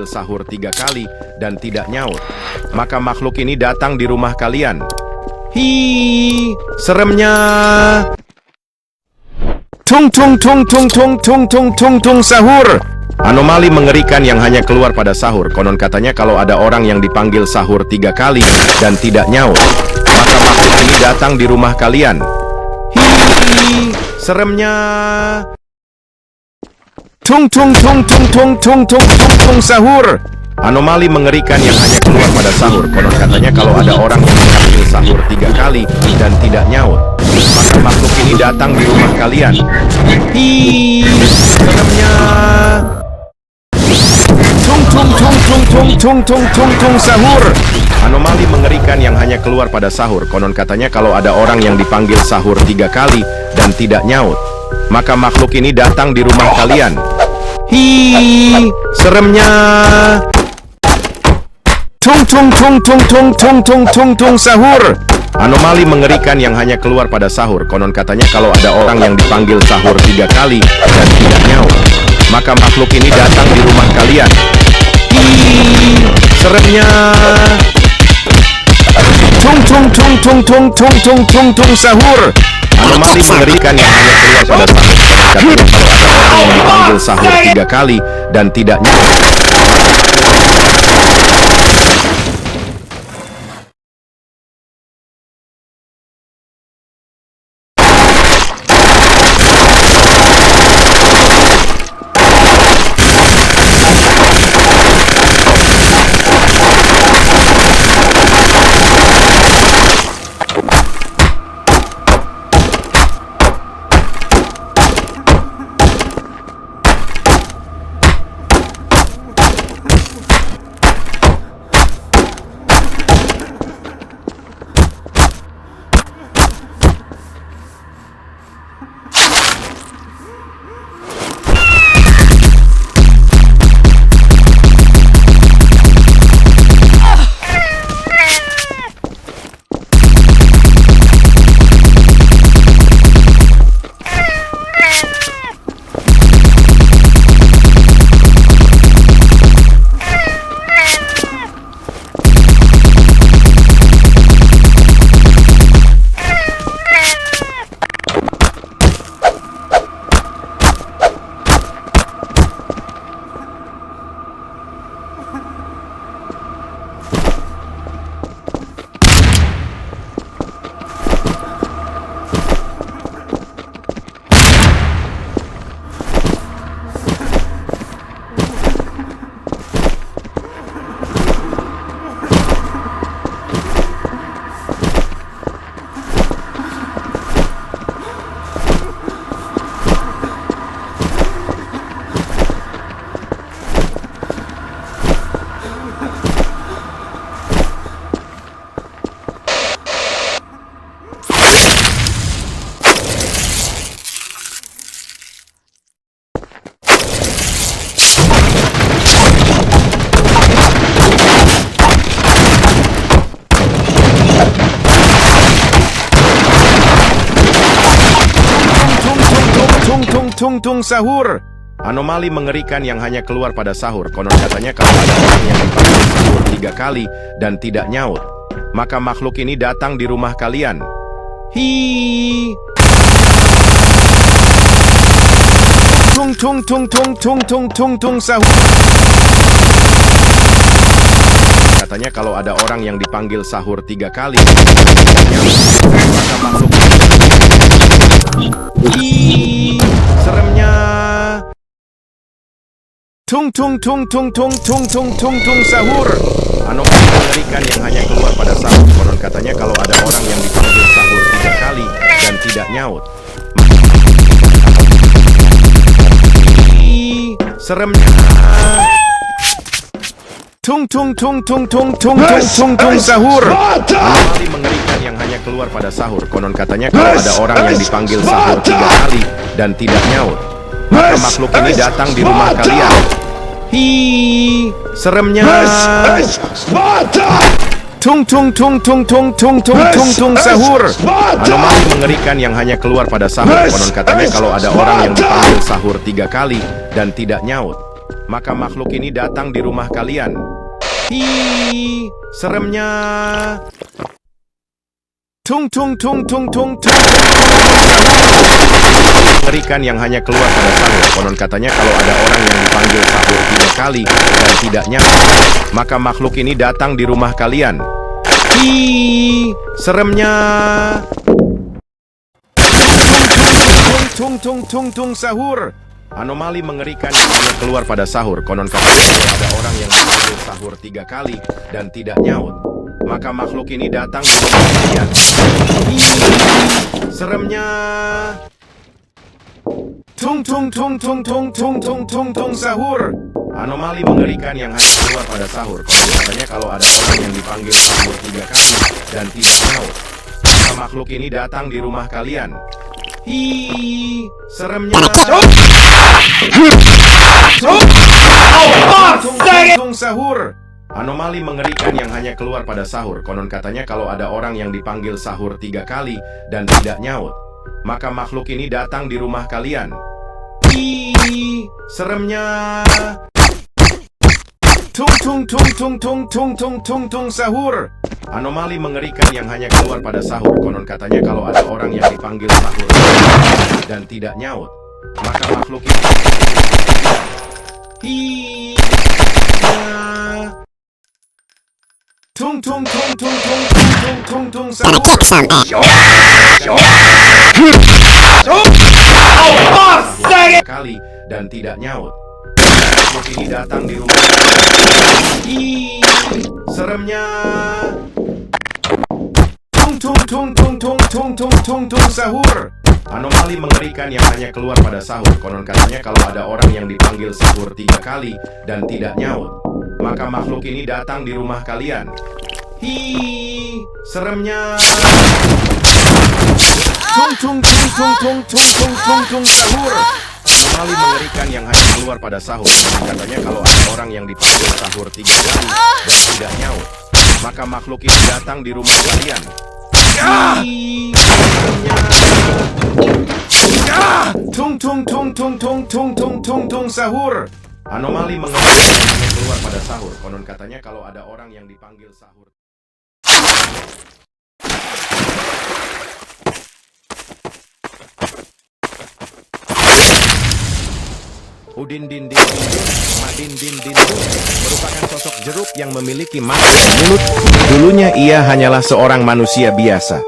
sahur 3 kali dan tidak nyaut, maka makhluk ini datang di rumah kalian. Hi, seremnya. Tung tung tung tung tung tung tung tung tung sahur. Anomali mengerikan yang hanya keluar pada sahur. Konon katanya kalau ada orang yang dipanggil sahur 3 kali dan tidak nyaut, maka makhluk ini datang di rumah kalian. Hi, seremnya. Tung tung tung tung tung tung tung tung tung sahur. Anomali mengerikan yang hanya keluar pada sahur. Konon katanya kalau ada orang yang dipanggil sahur 3 kali dan tidak nyaut, maka makhluk ini datang di rumah kalian. Hi, seremnya. Tung tung tung tung tung tung tung tung tung sahur. Anomali mengerikan yang hanya keluar pada sahur. Konon katanya kalau ada orang yang dipanggil sahur 3 kali dan tidak nyaut, maka makhluk ini datang di rumah kalian. Hi, seremnya. Tung tung tung tung tung tung tung tung tung sahur. Anomali mengerikan yang hanya keluar pada sahur. Konon katanya kalau ada orang yang dipanggil sahur 3 kali dan tidak nyaut, maka makhluk ini datang di rumah kalian. Hi, seremnya. Tung tung tung tung tung tung tung tung tung sahur. Anomali mengerikan yang hanya keluar pada sahur. Katanya kalau ada orang yang dipanggil sahur 3 kali dan tidak nyaut. Tung tung sahur. Anomali mengerikan yang hanya keluar pada sahur. Konon katanya kalau ada orang yang dipanggil sahur 3 kali dan tidak nyaut, maka makhluk ini datang di rumah kalian. Hi. Tung tung tung tung tung tung tung tung sahur. Katanya kalau ada orang yang dipanggil sahur 3 kali dan tidak nyaut, maka makhluk ini. Hi, seremnya. Tung tung tung tung tung tung tung tung tung sahur. Anomali mengerikan yang hanya keluar pada sahur. Konon katanya kalau ada orang yang dipanggil sahur 3 kali dan tidak nyaut, Hi, seremnya. Tung tung tung tung tung tung tung tung tung sahur. Anomali mengerikan yang hanya keluar pada sahur. Konon katanya kalau ada orang yang dipanggil sahur 3 kali dan tidak nyaut, maka makhluk ini datang di rumah kalian. Hi, seremnya. Tung tung tung tung tung tung tung tung tung sahur. Anomali mengerikan yang hanya keluar pada sahur. Konon katanya kalau ada orang yang dipanggil sahur 3 kali dan tidak nyaut, maka makhluk ini datang di rumah kalian. Hi, seremnya. Tung tung tung tung tung tung. Mengerikan yang hanya keluar pada sahur. Konon katanya kalau ada orang yang dipanggil sahur 3 kali dan tidak nyaut, maka makhluk ini datang di rumah kalian. Hi, seremnya. Tung tung tung tung sahur. Anomali mengerikan yang hanya keluar pada sahur. Konon katanya kalau ada orang yang dipanggil sahur 3 kali dan tidak nyaut, maka makhluk ini datang di rumah kalian. Hi, seremnya. Tung tung tung tung tung tung tung tung tung sahur. Anomali mengerikan yang hanya keluar pada sahur. Konon katanya kalau ada orang yang dipanggil sahur 3 kali dan tidak nyaut, maka makhluk ini datang di rumah kalian. Hi, seremnya. Tung sahur. Anomali mengerikan yang hanya keluar pada sahur. Konon katanya kalau ada orang yang dipanggil sahur 3 kali dan tidak nyaut, maka makhluk ini datang di rumah kalian. Hi, seremnya. Tung tung tung tung tung tung tung tung tung sahur. Anomali mengerikan yang hanya keluar pada sahur. Konon katanya kalau ada orang yang dipanggil sahur dan tidak nyaut, maka makhluk ini. Hi, tung tung tung tung tung tung tung tung sahur. Kali dan tidak nyaut, makhluk ini datang di rumah. Ih, seremnya. Tung tung tung tung tung tung tung tung tung sahur. Anomali mengerikan yang hanya keluar pada sahur. Konon katanya kalau ada orang yang dipanggil sahur 3 kali dan tidak nyaut, maka makhluk ini datang di rumah kalian. Hi, seremnya. Tung tung tung tung tung tung tung tung tung sahur. Anomali mengerikan yang hanya keluar pada sahur. Katanya kalau ada orang yang dipanggil sahur 3 kali dan tidak nyaut, maka makhluk ini datang di rumah kalian. Tung tung tung tung tung tung tung tung tung sahur. Anomali mengerikan yang hanya keluar pada sahur. Konon katanya kalau ada orang yang dipanggil sahur. Udin din din din Madin din din dun merupakan sosok jeruk yang memiliki mata dan mulut. Dulunya ia hanyalah seorang manusia biasa.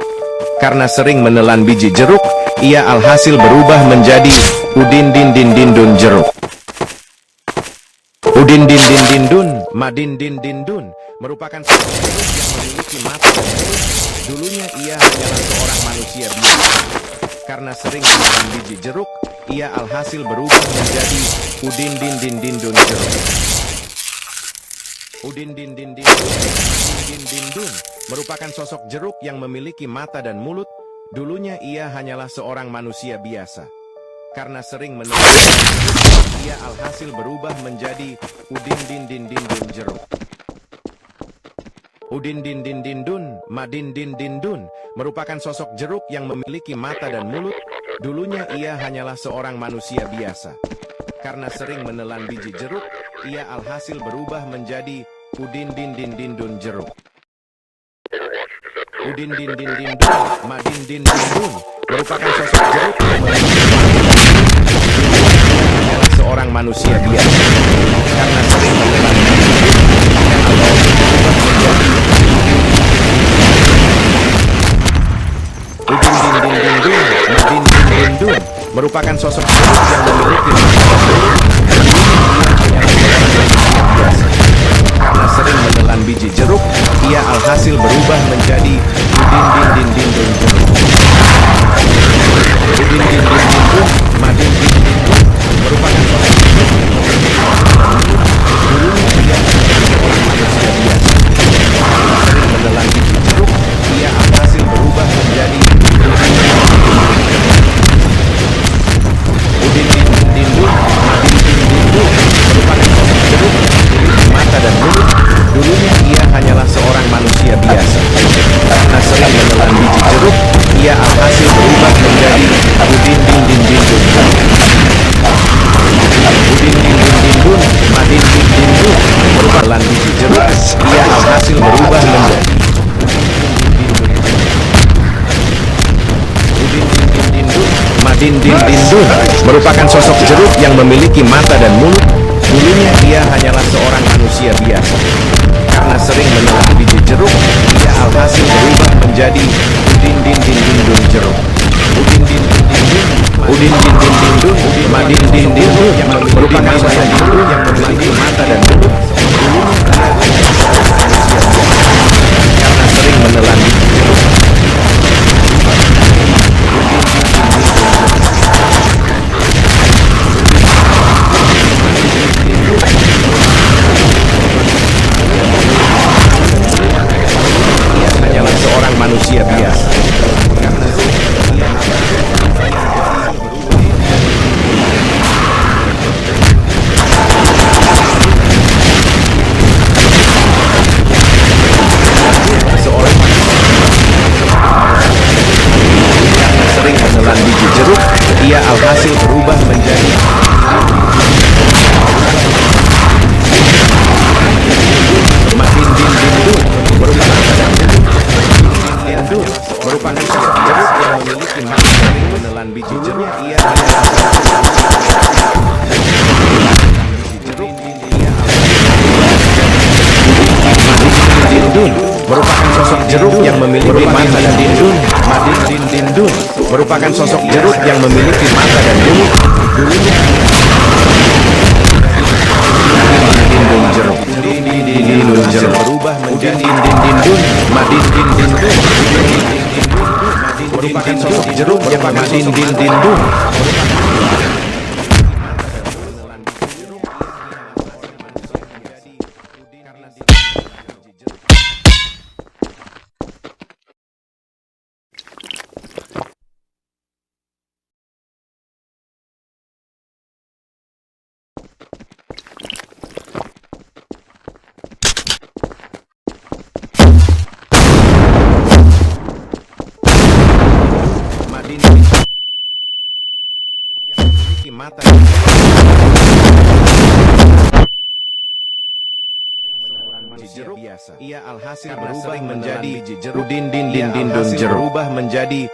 Karena sering menelan biji jeruk, ia alhasil berubah menjadi Udin din din din dun jeruk. Udin din din din dun Madin din din dun merupakan sosok jeruk yang memiliki mata dan mulut. Dulunya ia hanyalah seorang manusia biasa. Karena sering menelan biji jeruk, ia alhasil berubah menjadi Udin din din din dun jeruk. Udin din din din dun din din dun merupakan sosok jeruk yang memiliki mata dan mulut. Dulunya ia hanyalah seorang manusia biasa. Karena sering menelan biji jeruk, ia alhasil berubah menjadi Udin din din din dun jeruk. Udin din din din dun Madin din din dun merupakan sosok jeruk yang memiliki mata dan mulut. Dulunya ia hanyalah seorang manusia biasa. Karena sering menelan biji jeruk, ia alhasil berubah menjadi Udin din din din dun jeruk. Udin din din din dun Madin din din dun merupakan sosok jeruk yang memiliki mata dan mulut. Hanyalah seorang manusia biasa. Karena sering menelan biji jeruk, ia alhasil berubah menjadi Udin din din din dun Madin din din dun merupakan sosok jeruk yang memiliki mata dan mulut. Karena sering menelan biji jeruk, ia alhasil berubah menjadi Udin din din din dun jeruk. Udin din din din dun Madin din din dun merupakan sosok jeruk yang memiliki mata dan mulut. Dulunya ia hanyalah seorang manusia biasa. Karena sering menelan biji jeruk, ia alhasil berubah menjadi Udin din din dun Madin din din dun merupakan sosok jeruk yang memiliki mata dan mulut. Dulunya ia hanyalah seorang manusia biasa. ia alhasil berubah menjadi Madin Din Din Dun merupakan sosok jeruk yang memiliki mata dan mulut. Dulunya ia hanyalah seorang manusia biasa. Karena sering menelan biji jeruk, ia alhasil berubah menjadi Udin Din Din Din Dun jeruk. Udin Din Din Din Dun, Udin Din Din Din Dun, Madin Din Din Dun merupakan sosok jeruk yang memiliki mata dan mulut. Karena sering menelan biji jeruk, hanyalah seorang manusia biasa. Sering menelan biji jeruk, ia alhasil berubah menjadi Madin Din Din Dun merupakan sosok jeruk yang memiliki mata sering menelan biji jeruk. Ia Dindun merupakan sosok jeruk yang memiliki mata dan dindun. Madin Din Din Dun merupakan sosok jeruk yang memiliki mata dan mulut. Dulunya Dindun jeruk. Dindun jeruk berubah menjadi Din Dun. Madin Din Din Dun merupakan sosok jeruk yang Madin Din Din Dun. Mata jeruk biasa. Ia alhasil berubah menjadi Udin Din Din Din Dun jeruk. Berubah menjadi